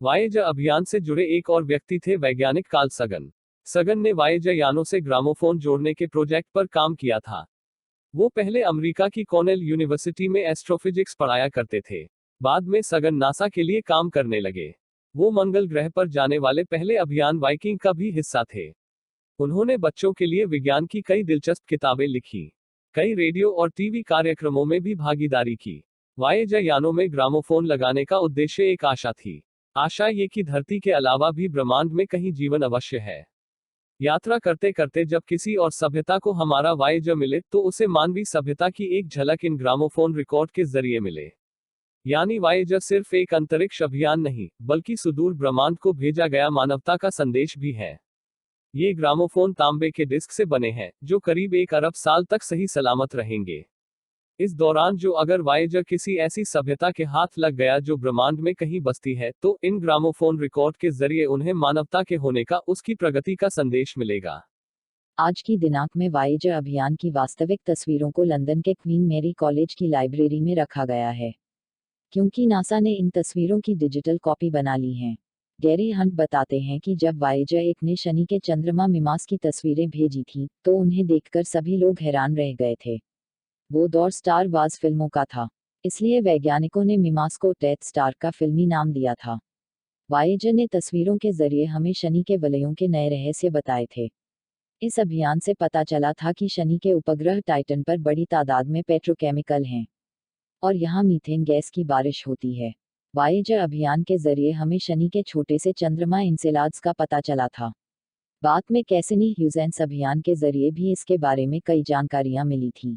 Voyager अभियान से जुड़े एक और व्यक्ति थे वैज्ञानिक कार्ल सगन। सगन ने वायेजर यानों से ग्रामोफोन जोड़ने के प्रोजेक्ट पर काम किया था। वो पहले अमेरिका की कॉर्नेल यूनिवर्सिटी में एस्ट्रोफिजिक्स पढ़ाया करते थे। बाद में सगन नासा के लिए काम करने लगे। वो मंगल ग्रह पर जाने वाले पहले अभियान वाइकिंग का भी हिस्सा थे। उन्होंने बच्चों के लिए विज्ञान की कई दिलचस्प किताबें लिखी। कई रेडियो और टीवी कार्यक्रमों में भी भागीदारी की। वायेजर यानों में ग्रामोफोन लगाने का उद्देश्य एक आशा थी। आशा ये कि धरती के अलावा भी ब्रह्मांड में कहीं जीवन अवश्य है। यात्रा करते करते जब किसी और सभ्यता को हमारा वायेजर मिले तो उसे मानवीय सभ्यता की एक झलक इन ग्रामोफोन रिकॉर्ड के जरिए मिले। यानी वायेजर सिर्फ एक अंतरिक्ष अभियान नहीं, बल्कि सुदूर ब्रह्मांड को भेजा गया मानवता का संदेश भी है। ये ग्रामोफोन तांबे के डिस्क से बने हैं, जो करीब 1 अरब साल तक सही सलामत रहेंगे। इस दौरान जो अगर वायेजर किसी ऐसी सभ्यता के हाथ लग गया जो ब्रह्मांड में कहीं बसती है, तो इन ग्रामोफोन रिकॉर्ड के जरिए उन्हें मानवता के होने का, उसकी प्रगति का संदेश मिलेगा। आज की दिनांक में वायेजर अभियान की वास्तविक तस्वीरों को लंदन के क्वीन मैरी कॉलेज की लाइब्रेरी में रखा गया है, क्योंकि नासा ने इन तस्वीरों की डिजिटल कॉपी बना ली है। गैरी हंट बताते हैं कि जब वायेजर एक ने शनि के चंद्रमा मिमास की तस्वीरें भेजी थी, तो उन्हें देखकर सभी लोग हैरान रह गए थे। वो दौर स्टार वार्स फिल्मों का था, इसलिए वैज्ञानिकों ने मिमास को डेथ स्टार का फिल्मी नाम दिया था। वायेजर ने तस्वीरों के जरिए हमें शनि के वलयों के नए रहस्य बताए थे। इस अभियान से पता चला था कि शनि के उपग्रह टाइटन पर बड़ी तादाद में पेट्रोकेमिकल हैं और यहाँ मीथेन गैस की बारिश होती है। वायेजर अभियान के जरिए हमें शनि के छोटे से चंद्रमा इनसेलाड्स का पता चला था। बाद में कैसिनी ह्यूजेंस अभियान के जरिए भी इसके बारे में कई जानकारियां मिली थी।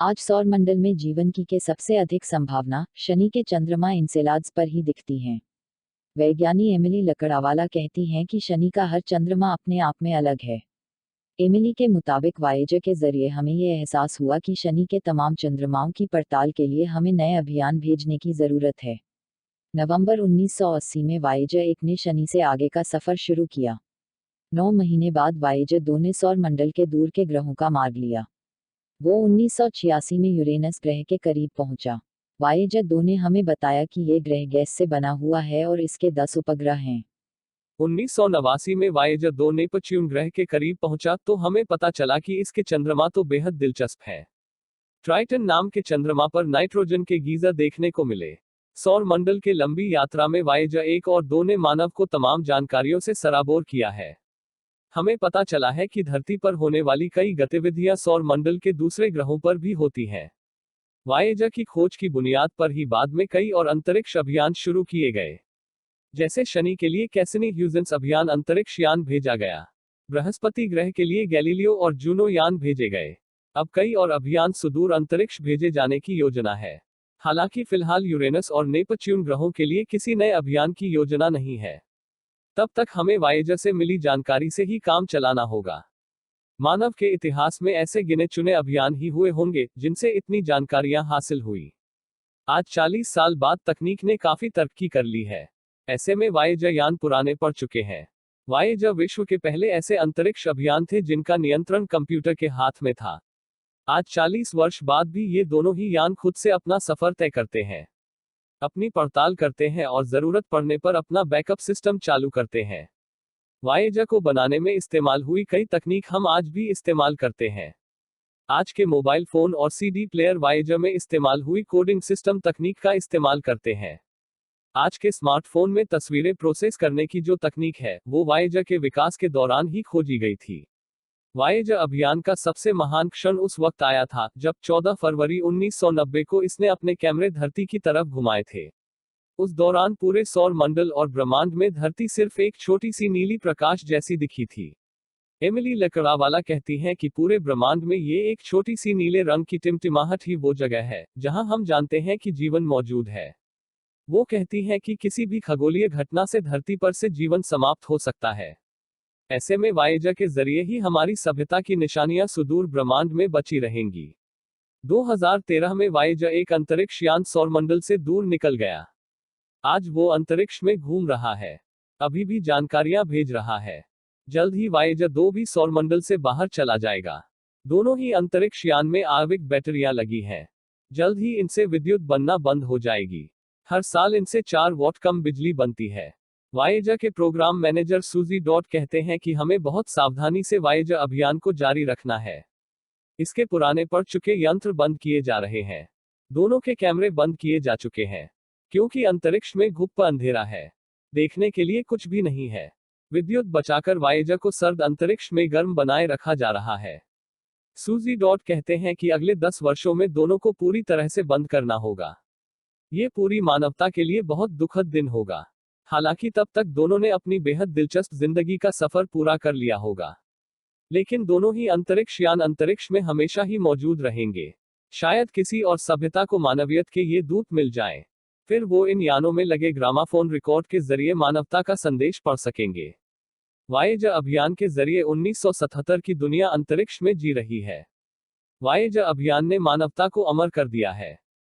आज सौरमंडल में जीवन की के सबसे अधिक संभावना शनि के चंद्रमा इनसेलाड्स पर ही दिखती हैं। वैज्ञानी एमिली लकड़ावाला कहती हैं कि शनि का हर चंद्रमा अपने आप में अलग है। एमिली के मुताबिक वायेजर के जरिए हमें यह एहसास हुआ कि शनि के तमाम चंद्रमाओं की पड़ताल के लिए हमें नए अभियान भेजने की जरूरत है। नवंबर 1980 में वायेजर 1 ने शनि से आगे का सफर शुरू किया। 9 महीने बाद वायेजर 2 ने सौरमंडल के दूर के ग्रहों का मार्ग लिया। वो 1986 में यूरेनस ग्रह के करीब पहुंचा। वायेजर 2 ने हमें बताया कि ये ग्रह गैस से बना हुआ है और इसके 10 उपग्रह हैं। 1989 में वायेजर 2 नेपच्यून ग्रह के करीब पहुंचा तो हमें पता चला कि इसके चंद्रमा तो बेहद दिलचस्प हैं। ट्राइटन नाम के चंद्रमा पर नाइट्रोजन के गीजर देखने को मिले। सौर मंडल के लंबी यात्रा में वायेजर 1 और 2 ने मानव को तमाम जानकारियों से सराबोर किया है। हमें पता चला है कि धरती पर होने वाली कई गतिविधियां सौर मंडल के दूसरे ग्रहों पर भी होती हैं। वायेजर की खोज की बुनियाद पर ही बाद में कई और अंतरिक्ष अभियान शुरू किए गए। जैसे शनि के लिए कैसिनी ह्यूजेंस अभियान अंतरिक्ष यान भेजा गया। बृहस्पति ग्रह के लिए गैलीलियो और जूनो यान भेजे गए। अब कई और अभियान सुदूर अंतरिक्ष भेजे जाने की योजना है। हालांकि फिलहाल यूरेनस और नेपच्यून ग्रहों के लिए किसी नए अभियान की योजना नहीं है। तब तक हमें वायेजर से मिली जानकारी से ही काम चलाना होगा। मानव के इतिहास में ऐसे गिने चुने अभियान ही हुए होंगे जिनसे इतनी जानकारियां हासिल हुई। आज 40 साल बाद तकनीक ने काफी तरक्की कर ली है। ऐसे में वायेजर यान पुराने पड़ चुके हैं। वायेजर विश्व के पहले ऐसे अंतरिक्ष अभियान थे जिनका नियंत्रण कंप्यूटर के हाथ में था। आज 40 वर्ष बाद भी ये दोनों ही यान खुद से अपना सफर तय करते हैं, अपनी पड़ताल करते हैं और जरूरत पड़ने पर अपना बैकअप सिस्टम चालू करते हैं। वायेजर को बनाने में इस्तेमाल हुई कई तकनीक हम आज भी इस्तेमाल करते हैं। आज के मोबाइल फोन और सीडी प्लेयर वायेजर में इस्तेमाल हुई कोडिंग सिस्टम तकनीक का इस्तेमाल करते हैं। आज के स्मार्टफोन में तस्वीरें प्रोसेस करने की जो तकनीक है, वो वायेजर के विकास के दौरान ही खोजी गई थी। वायेजर अभियान का सबसे महान क्षण उस वक्त आया था जब 14 फरवरी 1990 को इसने अपने कैमरे धरती की तरफ घुमाए थे। उस दौरान पूरे सौर मंडल और ब्रह्मांड में धरती सिर्फ एक छोटी सी नीली प्रकाश जैसी दिखी थी। एमिली लकड़ावाला कहती हैं कि पूरे ब्रह्मांड में ये एक छोटी सी नीले रंग की टिमटिमाहट ही वो जगह है जहां हम जानते हैं कि जीवन मौजूद है। वो कहती हैं कि किसी भी खगोलीय घटना से धरती पर से जीवन समाप्त हो सकता है। ऐसे में वायेजर के जरिए ही हमारी सभ्यता की निशानियां सुदूर ब्रह्मांड में बची रहेंगी। 2013 में वायेजर एक अंतरिक्ष यान सौरमंडल से दूर निकल गया। आज वो अंतरिक्ष में घूम रहा है, अभी भी जानकारियां भेज रहा है। जल्द ही वायेजर 2 भी सौरमंडल से बाहर चला जाएगा। दोनों ही अंतरिक्ष यान में आणविक बैटरियां लगी हैं। जल्द ही इनसे विद्युत बनना बंद हो जाएगी। हर साल इनसे 4 वॉट कम बिजली बनती है। वायेजर के प्रोग्राम मैनेजर सूजी डॉट कहते हैं कि हमें बहुत सावधानी से वायेजर अभियान को जारी रखना है। इसके पुराने पड़ चुके यंत्र बंद किए जा रहे हैं। दोनों के कैमरे बंद किए जा चुके हैं, क्योंकि अंतरिक्ष में घुप्प अंधेरा है। देखने के लिए कुछ भी नहीं है। विद्युत बचाकर वायेजर को सर्द अंतरिक्ष में गर्म बनाए रखा जा रहा है। सूजी डॉट कहते हैं कि अगले 10 वर्षों में दोनों को पूरी तरह से बंद करना होगा। ये पूरी मानवता के लिए बहुत दुखद दिन होगा। हालांकि तब तक दोनों ने अपनी बेहद दिलचस्प जिंदगी का सफर पूरा कर लिया होगा। लेकिन दोनों ही अंतरिक्ष यान अंतरिक्ष में हमेशा ही मौजूद रहेंगे। शायद किसी और सभ्यता को मानवियत के ये दूत मिल जाएं। फिर वो इन यानों में लगे ग्रामाफोन रिकॉर्ड के जरिए मानवता का संदेश पढ़ सकेंगे। वायेजर अभियान के जरिए 1977 की दुनिया अंतरिक्ष में जी रही है। वायेजर अभियान ने मानवता को अमर कर दिया है।